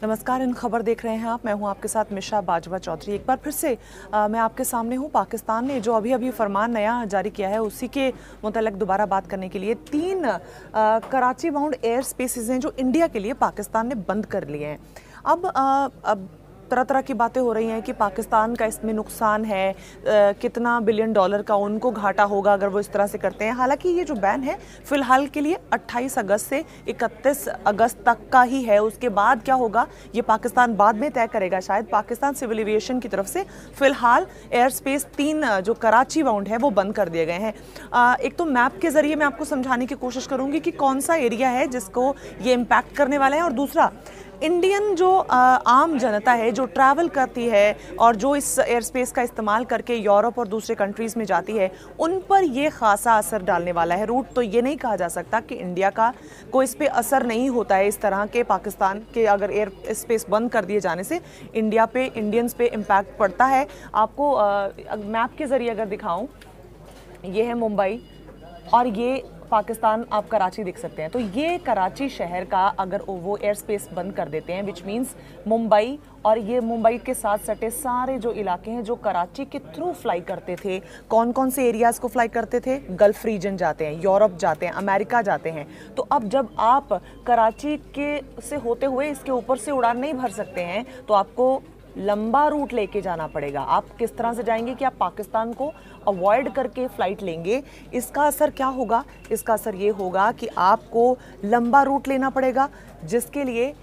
नमस्कार, इन खबर देख रहे हैं आप। मैं हूं आपके साथ मिशा बाजवा चौधरी। एक बार फिर से मैं आपके सामने हूं। पाकिस्तान ने जो अभी फरमान नया जारी किया है उसी के मुतल्लिक दोबारा बात करने के लिए 3 कराची बाउंड एयर स्पेसेस हैं जो इंडिया के लिए पाकिस्तान ने बंद कर लिए हैं। अब तरह तरह की बातें हो रही हैं कि पाकिस्तान का इसमें नुकसान है, कितना बिलियन डॉलर का उनको घाटा होगा अगर वो इस तरह से करते हैं। हालांकि ये जो बैन है फ़िलहाल के लिए 28 अगस्त से 31 अगस्त तक का ही है। उसके बाद क्या होगा ये पाकिस्तान बाद में तय करेगा। शायद पाकिस्तान सिविल एविएशन की तरफ से फ़िलहाल एयर स्पेस 3 जो कराची बाउंड है वो बंद कर दिए गए हैं। एक तो मैप के ज़रिए मैं आपको समझाने की कोशिश करूँगी कि कौन सा एरिया है जिसको ये इम्पैक्ट करने वाला है, और दूसरा इंडियन जो आम जनता है जो ट्रैवल करती है और जो इस एयर स्पेस का इस्तेमाल करके यूरोप और दूसरे कंट्रीज़ में जाती है उन पर ये खासा असर डालने वाला है। रूट तो ये नहीं कहा जा सकता कि इंडिया का कोई इस पर असर नहीं होता है। इस तरह के पाकिस्तान के अगर एयर स्पेस बंद कर दिए जाने से इंडिया पे, इंडियंस पे इम्पैक्ट पड़ता है। आपको मैप के ज़रिए अगर दिखाऊँ, ये है मुंबई और ये पाकिस्तान, आप कराची देख सकते हैं। तो ये कराची शहर का अगर वो एयर स्पेस बंद कर देते हैं, विच मीन्स मुंबई और ये मुंबई के साथ सटे सारे जो इलाके हैं जो कराची के थ्रू फ्लाई करते थे, कौन कौन से एरियाज़ को फ्लाई करते थे? गल्फ़ रीजन जाते हैं, यूरोप जाते हैं, अमेरिका जाते हैं। तो अब जब आप कराची के से होते हुए इसके ऊपर से उड़ान नहीं भर सकते हैं तो आपको लंबा रूट लेके जाना पड़ेगा। आप किस तरह से जाएंगे कि आप पाकिस्तान को अवॉइड करके फ़्लाइट लेंगे? इसका असर क्या होगा? इसका असर ये होगा कि आपको लंबा रूट लेना पड़ेगा, जिसके लिए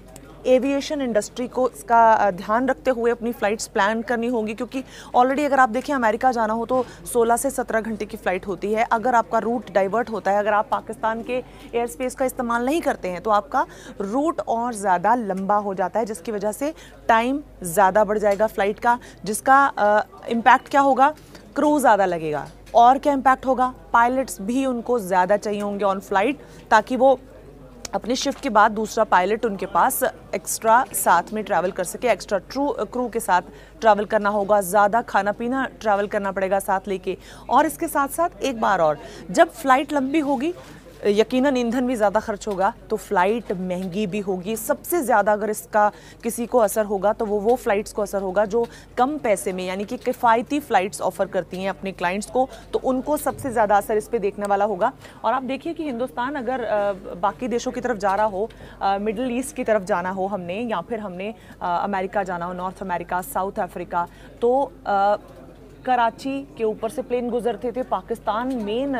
एविएशन इंडस्ट्री को इसका ध्यान रखते हुए अपनी फ़्लाइट्स प्लान करनी होगी। क्योंकि ऑलरेडी अगर आप देखें अमेरिका जाना हो तो 16 से 17 घंटे की फ़्लाइट होती है। अगर आपका रूट डाइवर्ट होता है, अगर आप पाकिस्तान के एयर स्पेस का इस्तेमाल नहीं करते हैं तो आपका रूट और ज़्यादा लंबा हो जाता है, जिसकी वजह से टाइम ज़्यादा बढ़ जाएगा फ़्लाइट का, जिसका इम्पैक्ट क्या होगा? क्रू ज़्यादा लगेगा। और क्या इम्पैक्ट होगा? पायलट्स भी उनको ज़्यादा चाहिए होंगे ऑन फ्लाइट, ताकि वो अपनी शिफ्ट के बाद दूसरा पायलट उनके पास एक्स्ट्रा साथ में ट्रैवल कर सके। एक्स्ट्रा क्रू के साथ ट्रैवल करना होगा, ज़्यादा खाना पीना ट्रैवल करना पड़ेगा साथ लेके। और इसके साथ साथ एक बार और, जब फ़्लाइट लंबी होगी यकीनन ईंधन भी ज़्यादा खर्च होगा, तो फ़्लाइट महंगी भी होगी। सबसे ज़्यादा अगर इसका किसी को असर होगा तो वो फ़्लाइट्स को असर होगा जो कम पैसे में, यानी कि किफ़ायती फ़्लाइट्स ऑफ़र करती हैं अपने क्लाइंट्स को, तो उनको सबसे ज़्यादा असर इस पे देखने वाला होगा। और आप देखिए कि हिंदुस्तान अगर बाकी देशों की तरफ जा रहा हो, मिडल ईस्ट की तरफ जाना हो हमने, या फिर हमने अमेरिका जाना हो, नॉर्थ अमेरिका, साउथ अफ्रीका, तो कराची के ऊपर से प्लेन गुजरते थे। पाकिस्तान मेन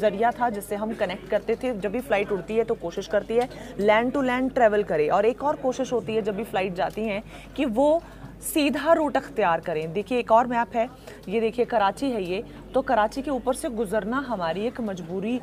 ज़रिया था जिससे हम कनेक्ट करते थे। जब भी फ़्लाइट उड़ती है तो कोशिश करती है लैंड टू लैंड ट्रैवल करे, और एक और कोशिश होती है जब भी फ़्लाइट जाती हैं कि वो सीधा रूट अख्तियार करें। देखिए एक और मैप है, ये देखिए कराची है ये, तो कराची के ऊपर से गुजरना हमारी एक मजबूरी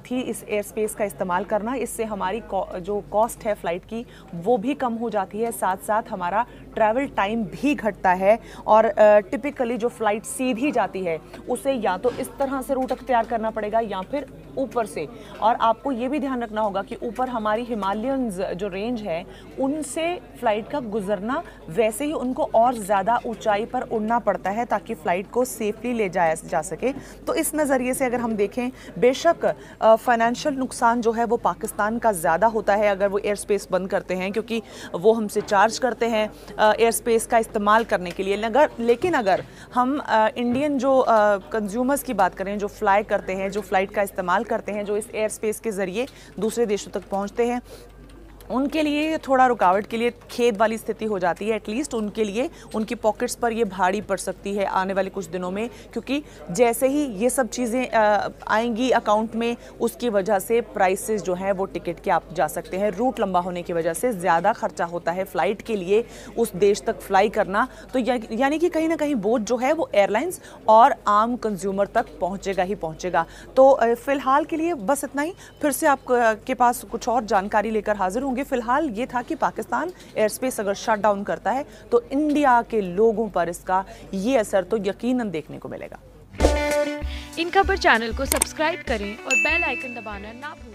थी, इस एयर स्पेस का इस्तेमाल करना। इससे हमारी जो कॉस्ट है फ़्लाइट की वो भी कम हो जाती है, साथ साथ हमारा ट्रैवल टाइम भी घटता है। और टिपिकली जो फ़्लाइट सीधी जाती है उसे या तो इस तरह से रूट अख्तियार करना पड़ेगा या फिर ऊपर से। और आपको ये भी ध्यान रखना होगा कि ऊपर हमारी हिमालयंस जो रेंज है उनसे फ़्लाइट का गुजरना, वैसे ही उनको और ज़्यादा ऊंचाई पर उड़ना पड़ता है ताकि फ़्लाइट को सेफली ले जाया जा सके। तो इस नज़रिए से अगर हम देखें, बेशक फाइनेंशियल नुकसान जो है वो पाकिस्तान का ज़्यादा होता है अगर वो एयर स्पेस बंद करते हैं, क्योंकि वो हमसे चार्ज करते हैं एयर स्पेस का इस्तेमाल करने के लिए। लेकिन अगर हम इंडियन जो कंज्यूमर्स की बात करें, जो फ्लाई करते हैं, जो फ़्लाइट का इस्तेमाल करते हैं, जो इस एयर स्पेस के ज़रिए दूसरे देशों तक पहुंचते हैं, उनके लिए थोड़ा रुकावट के लिए खेद वाली स्थिति हो जाती है। एटलीस्ट उनके लिए, उनकी पॉकेट्स पर ये भारी पड़ सकती है आने वाले कुछ दिनों में, क्योंकि जैसे ही ये सब चीज़ें आएंगी अकाउंट में, उसकी वजह से प्राइसेस जो हैं वो टिकट के आप जा सकते हैं। रूट लंबा होने की वजह से ज़्यादा खर्चा होता है फ़्लाइट के लिए उस देश तक फ्लाई करना। तो यानी कि कहीं ना कहीं बोझ जो है वो एयरलाइंस और आम कंज्यूमर तक पहुँचेगा ही पहुँचेगा। तो फ़िलहाल के लिए बस इतना ही। फिर से आपके पास कुछ और जानकारी लेकर हाजिर होंगे। फिलहाल ये था कि पाकिस्तान एयर स्पेस अगर शट डाउन करता है तो इंडिया के लोगों पर इसका ये असर तो यकीनन देखने को मिलेगा। इन खबर चैनल को सब्सक्राइब करें और बेल आइकन दबाना ना भूलें।